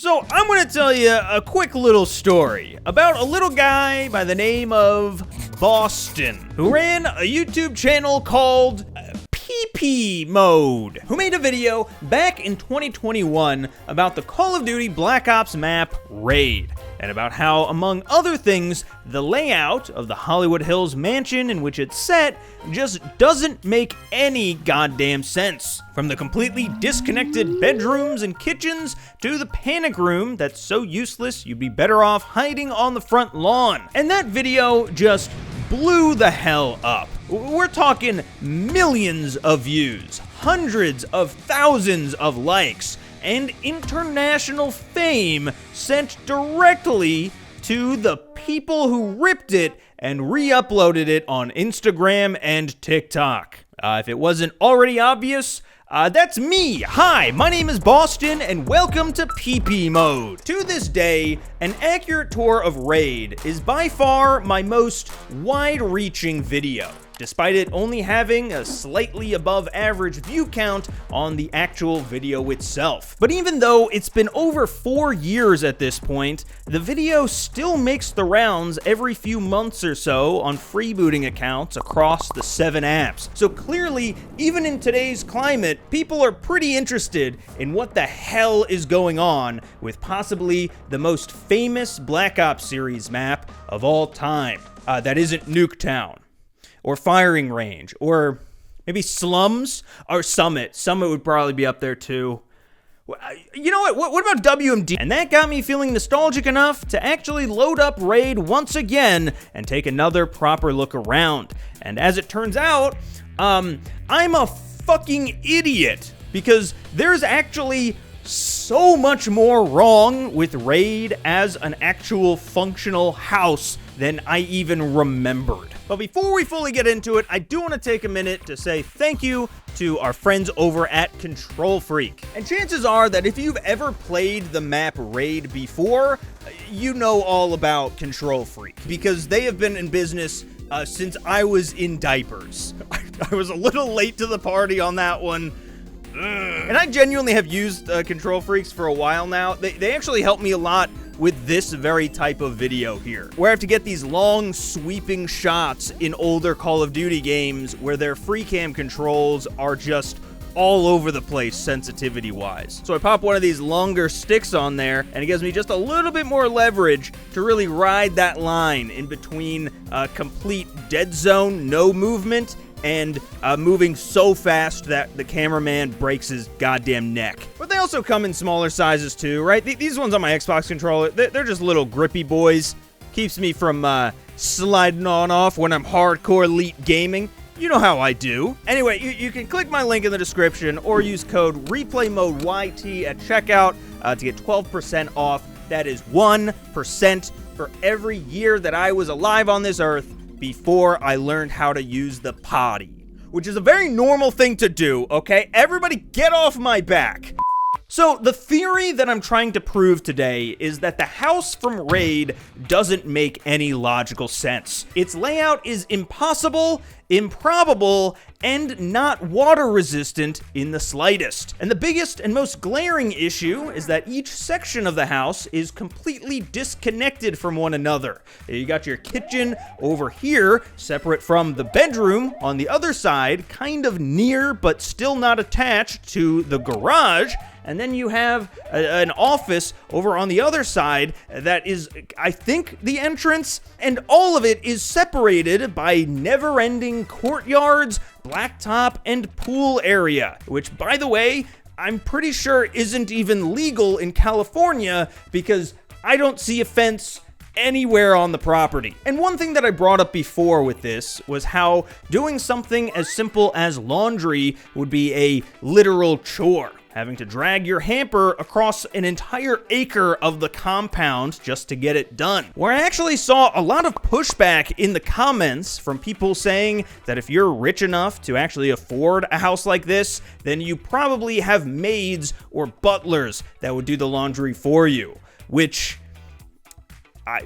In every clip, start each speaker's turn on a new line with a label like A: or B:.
A: So I'm gonna tell you a quick little story about a little guy by the name of Boston, who ran a YouTube channel called PP Mode, who made a video back in 2021 about the Call of Duty Black Ops map Raid, and about how, among other things, the layout of the Hollywood Hills mansion in which it's set just doesn't make any goddamn sense. From the completely disconnected bedrooms and kitchens to the panic room that's so useless you'd be better off hiding on the front lawn. And that video just blew the hell up. We're talking millions of views, hundreds of thousands of likes, and international fame sent directly to the people who ripped it and re-uploaded it on Instagram and TikTok. If it wasn't already obvious, that's me. Hi, my name is Boston, and welcome to PP Mode. To this day, an accurate tour of Raid is by far my most wide-reaching video, despite it only having a slightly above average view count on the actual video itself. But even though it's been over 4 years at this point, the video still makes the rounds every few months or so on freebooting accounts across the 7 apps. So clearly, even in today's climate, people are pretty interested in what the hell is going on with possibly the most famous Black Ops series map of all time. That isn't Nuketown, or Firing Range, or maybe Slums, or Summit. Summit would probably be up there too. You know what about WMD? And that got me feeling nostalgic enough to actually load up Raid once again and take another proper look around. And as it turns out, I'm a fucking idiot, because there's actually so much more wrong with Raid as an actual functional house than I even remembered. But before we fully get into it, I do want to take a minute to say thank you to our friends over at Kontrol Freak. And chances are that if you've ever played the map Raid before, you know all about Kontrol Freak, because they have been in business since I was in diapers. I was a little late to the party on that one. And I genuinely have used Kontrol Freaks for a while now. They actually help me a lot with this very type of video here, where I have to get these long sweeping shots in older Call of Duty games where their free cam controls are just all over the place sensitivity wise. So I pop one of these longer sticks on there, and it gives me just a little bit more leverage to really ride that line in between complete dead zone, no movement, and moving so fast that the cameraman breaks his goddamn neck. But they also come in smaller sizes too, right? These ones on my Xbox controller, they're just little grippy boys. Keeps me from sliding on off when I'm hardcore elite gaming. You know how I do. Anyway, you can click my link in the description or use code ReplayModeYT at checkout to get 12% off. That is 1% for every year that I was alive on this earth before I learned how to use the potty, which is a very normal thing to do, okay? Everybody get off my back. So the theory that I'm trying to prove today is that the house from Raid doesn't make any logical sense. Its layout is impossible, improbable, and not water resistant in the slightest. And the biggest and most glaring issue is that each section of the house is completely disconnected from one another. You got your kitchen over here, separate from the bedroom on the other side, kind of near but still not attached to the garage. And then you have an office over on the other side that is, I think, the entrance. And all of it is separated by never-ending courtyards, blacktop, and pool area. Which, by the way, I'm pretty sure isn't even legal in California, because I don't see a fence anywhere on the property. And one thing that I brought up before with this was how doing something as simple as laundry would be a literal chore. Having to drag your hamper across an entire acre of the compound just to get it done. Where I actually saw a lot of pushback in the comments from people saying that if you're rich enough to actually afford a house like this, then you probably have maids or butlers that would do the laundry for you. Which, I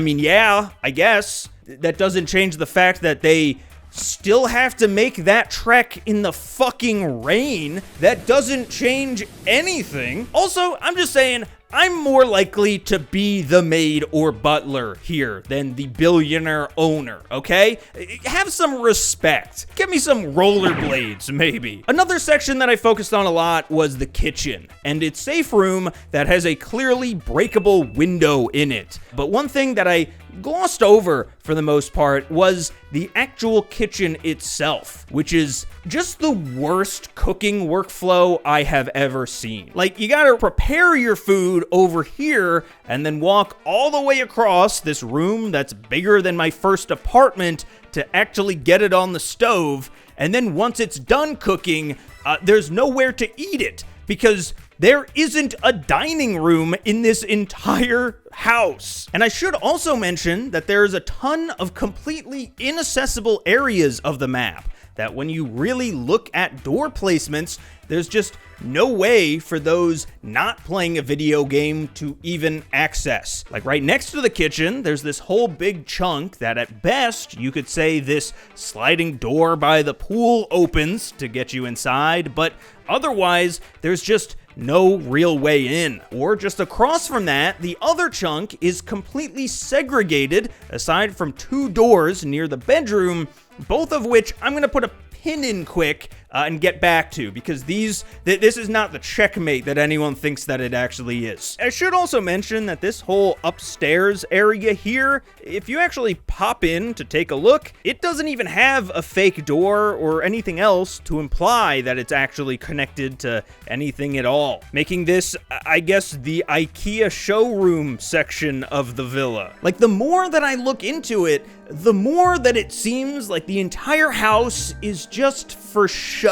A: mean, yeah, I guess. That doesn't change the fact that they still have to make that trek in the fucking rain. That doesn't change anything. Also, I'm just saying, I'm more likely to be the maid or butler here than the billionaire owner, okay? Have some respect. Give me some rollerblades, maybe. Another section that I focused on a lot was the kitchen and its safe room that has a clearly breakable window in it. But one thing that I glossed over for the most part was the actual kitchen itself, which is just the worst cooking workflow I have ever seen. Like, you gotta prepare your food over here and then walk all the way across this room that's bigger than my first apartment to actually get it on the stove. And then once it's done cooking, there's nowhere to eat it because there isn't a dining room in this entire house. And I should also mention that there's a ton of completely inaccessible areas of the map that when you really look at door placements, there's just no way for those not playing a video game to even access. Like right next to the kitchen, there's this whole big chunk that at best you could say this sliding door by the pool opens to get you inside, but otherwise there's just no real way in. Or just across from that, the other chunk is completely segregated aside from 2 doors near the bedroom, both of which I'm gonna put a pin in quick and get back to, because this is not the checkmate that anyone thinks that it actually is. I should also mention that this whole upstairs area here, if you actually pop in to take a look, it doesn't even have a fake door or anything else to imply that it's actually connected to anything at all, making this, I guess, the IKEA showroom section of the villa. Like, the more that I look into it, the more that it seems like the entire house is just for show.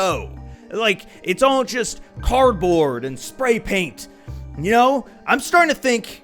A: Like, it's all just cardboard and spray paint. You know, I'm starting to think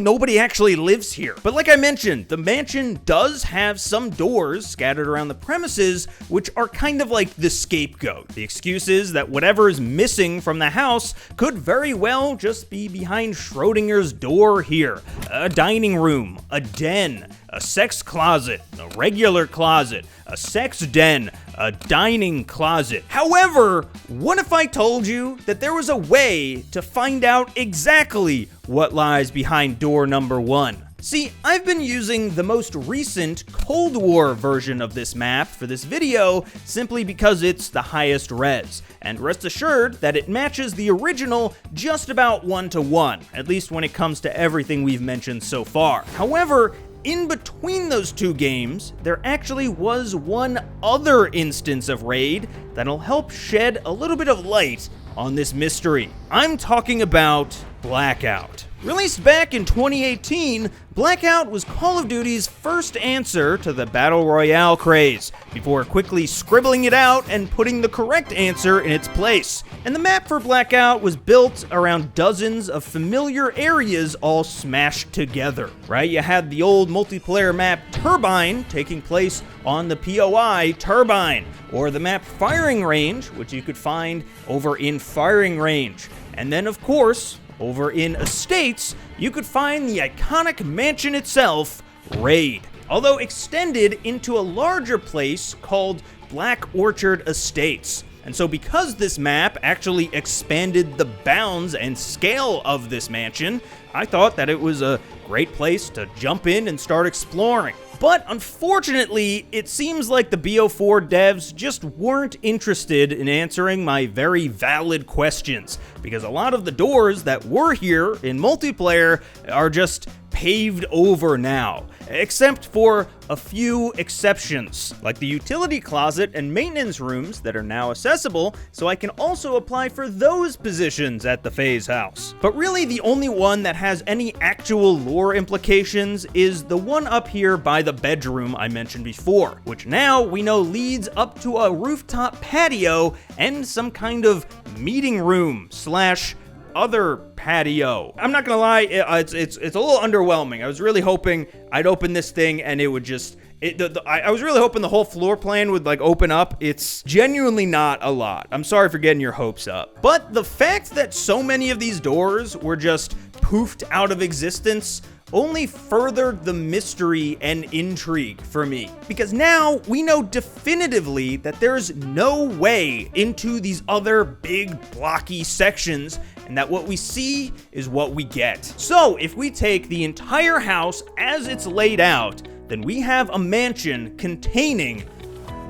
A: nobody actually lives here. But like I mentioned, the mansion does have some doors scattered around the premises, which are kind of like the scapegoat. The excuse is that whatever is missing from the house could very well just be behind Schrodinger's door here. A dining room, a den, a sex closet, a regular closet, a sex den, a dining closet. However, what if I told you that there was a way to find out exactly what lies behind door number 1? See, I've been using the most recent Cold War version of this map for this video simply because it's the highest res, and rest assured that it matches the original just about 1-to-1, at least when it comes to everything we've mentioned so far. However, in between those 2 games, there actually was one other instance of Raid that'll help shed a little bit of light on this mystery. I'm talking about Blackout. Released back in 2018, Blackout was Call of Duty's first answer to the Battle Royale craze, before quickly scribbling it out and putting the correct answer in its place. And the map for Blackout was built around dozens of familiar areas all smashed together, right? You had the old multiplayer map Turbine taking place on the POI Turbine, or the map Firing Range, which you could find over in Firing Range. And then, of course, over in Estates, you could find the iconic mansion itself, Raid, although extended into a larger place called Black Orchard Estates. And so because this map actually expanded the bounds and scale of this mansion, I thought that it was a great place to jump in and start exploring. But unfortunately, it seems like the BO4 devs just weren't interested in answering my very valid questions, because a lot of the doors that were here in multiplayer are just paved over now, except for a few exceptions, like the utility closet and maintenance rooms that are now accessible, so I can also apply for those positions at the FaZe house. But really, the only one that has any actual lore implications is the one up here by the bedroom I mentioned before, which now we know leads up to a rooftop patio and some kind of meeting room slash other patio. I'm not gonna lie, it's a little underwhelming. I was really hoping I'd open this thing and it would just I was really hoping the whole floor plan would like open up. It's genuinely not a lot. I'm sorry for getting your hopes up. But the fact that so many of these doors were just poofed out of existence only furthered the mystery and intrigue for me. Because now we know definitively that there's no way into these other big blocky sections, and that what we see is what we get. So if we take the entire house as it's laid out, then we have a mansion containing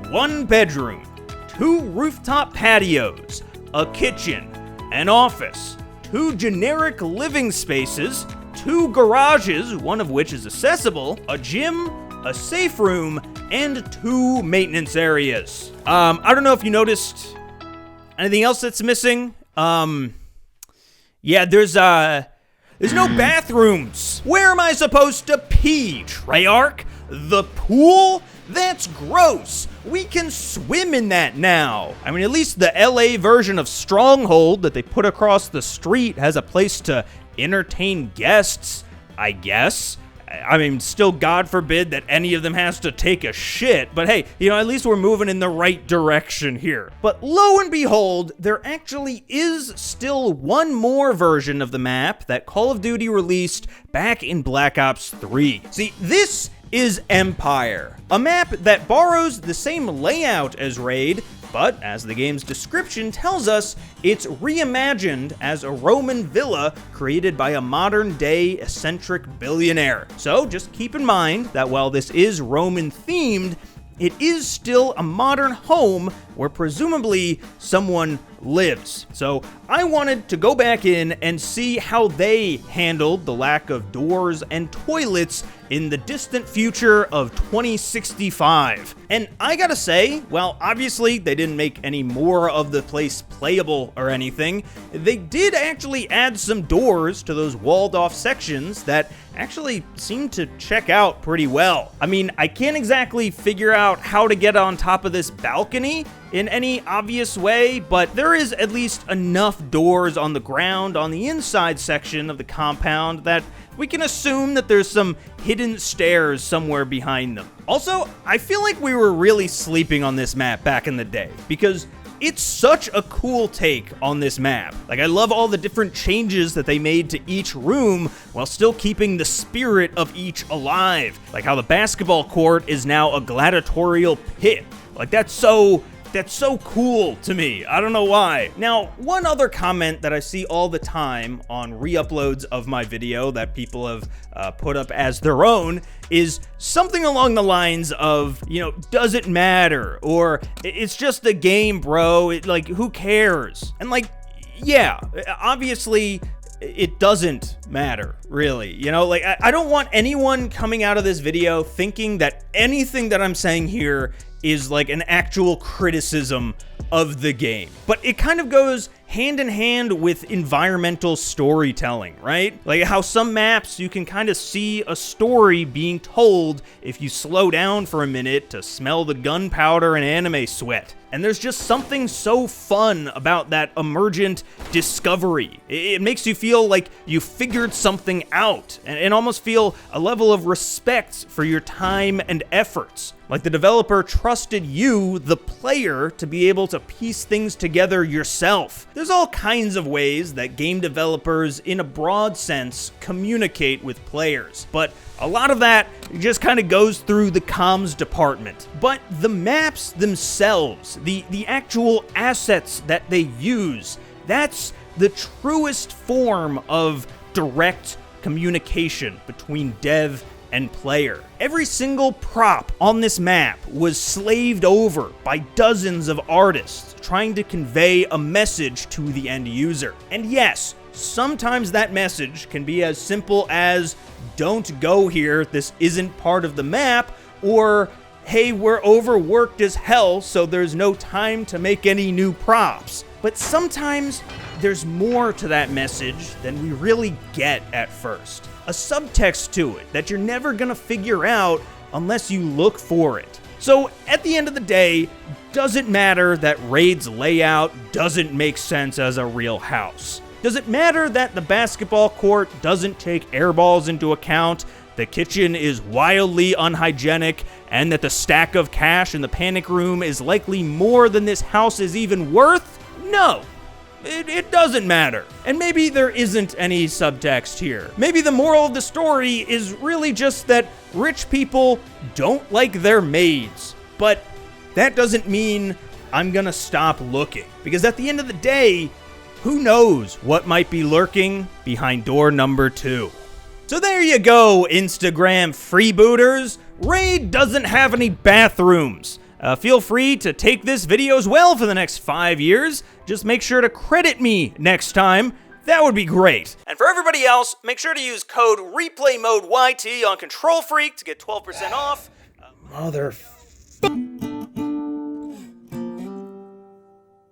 A: 1 bedroom, 2 rooftop patios, a kitchen, an office, 2 generic living spaces, 2 garages, one of which is accessible, a gym, a safe room, and 2 maintenance areas. I don't know if you noticed anything else that's missing. Yeah, there's no bathrooms. Where am I supposed to pee, Treyarch? The pool? That's gross. We can swim in that now. I mean, at least the LA version of Stronghold that they put across the street has a place to entertain guests, I guess. I mean, still, God forbid that any of them has to take a shit, but hey, at least we're moving in the right direction here. But lo and behold, there actually is still one more version of the map that Call of Duty released back in Black Ops 3. See, this is Empire, a map that borrows the same layout as Raid, but as the game's description tells us, it's reimagined as a Roman villa created by a modern-day eccentric billionaire. So just keep in mind that while this is Roman-themed, it is still a modern home where presumably someone lives. So I wanted to go back in and see how they handled the lack of doors and toilets in the distant future of 2065. And I gotta say, well, obviously they didn't make any more of the place playable or anything. They did actually add some doors to those walled off sections that actually seem to check out pretty well. I mean, I can't exactly figure out how to get on top of this balcony in any obvious way, but there is at least enough doors on the ground on the inside section of the compound that we can assume that there's some hidden stairs somewhere behind them. Also, I feel like we were really sleeping on this map back in the day, because it's such a cool take on this map. Like, I love all the different changes that they made to each room while still keeping the spirit of each alive. Like how the basketball court is now a gladiatorial pit. Like, that's so cool to me. I don't know why. Now, one other comment that I see all the time on re-uploads of my video that people have put up as their own is something along the lines of, does it matter? Or it's just a game, bro. Like, who cares? And like, yeah, obviously it doesn't matter, really. I don't want anyone coming out of this video thinking that anything that I'm saying here is like an actual criticism of the game. But it kind of goes hand in hand with environmental storytelling, right? Like how some maps you can kind of see a story being told if you slow down for a minute to smell the gunpowder and anime sweat. And there's just something so fun about that emergent discovery. It makes you feel like you figured something out and almost feel a level of respect for your time and efforts. Like the developer trusted you, the player, to be able to piece things together yourself. There's all kinds of ways that game developers, in a broad sense, communicate with players, but a lot of that just kind of goes through the comms department. But the maps themselves, the actual assets that they use, that's the truest form of direct communication between dev and player. Every single prop on this map was slaved over by dozens of artists trying to convey a message to the end user. And yes, sometimes that message can be as simple as, don't go here, this isn't part of the map, or hey, we're overworked as hell, so there's no time to make any new props. But sometimes there's more to that message than we really get at first. A subtext to it that you're never gonna figure out unless you look for it. So at the end of the day, does it matter that Raid's layout doesn't make sense as a real house? Does it matter that the basketball court doesn't take airballs into account, the kitchen is wildly unhygienic, and that the stack of cash in the panic room is likely more than this house is even worth? No. It doesn't matter. And maybe there isn't any subtext here. Maybe the moral of the story is really just that rich people don't like their maids. But that doesn't mean I'm gonna stop looking. Because at the end of the day, who knows what might be lurking behind door number 2. So there you go, Instagram freebooters. Raid doesn't have any bathrooms. Feel free to take this video as well for the next 5 years. Just make sure to credit me next time. That would be great. And for everybody else, make ssure to use code REPLAYMODEYT on Kontrol Freak to get 12% off. Mother...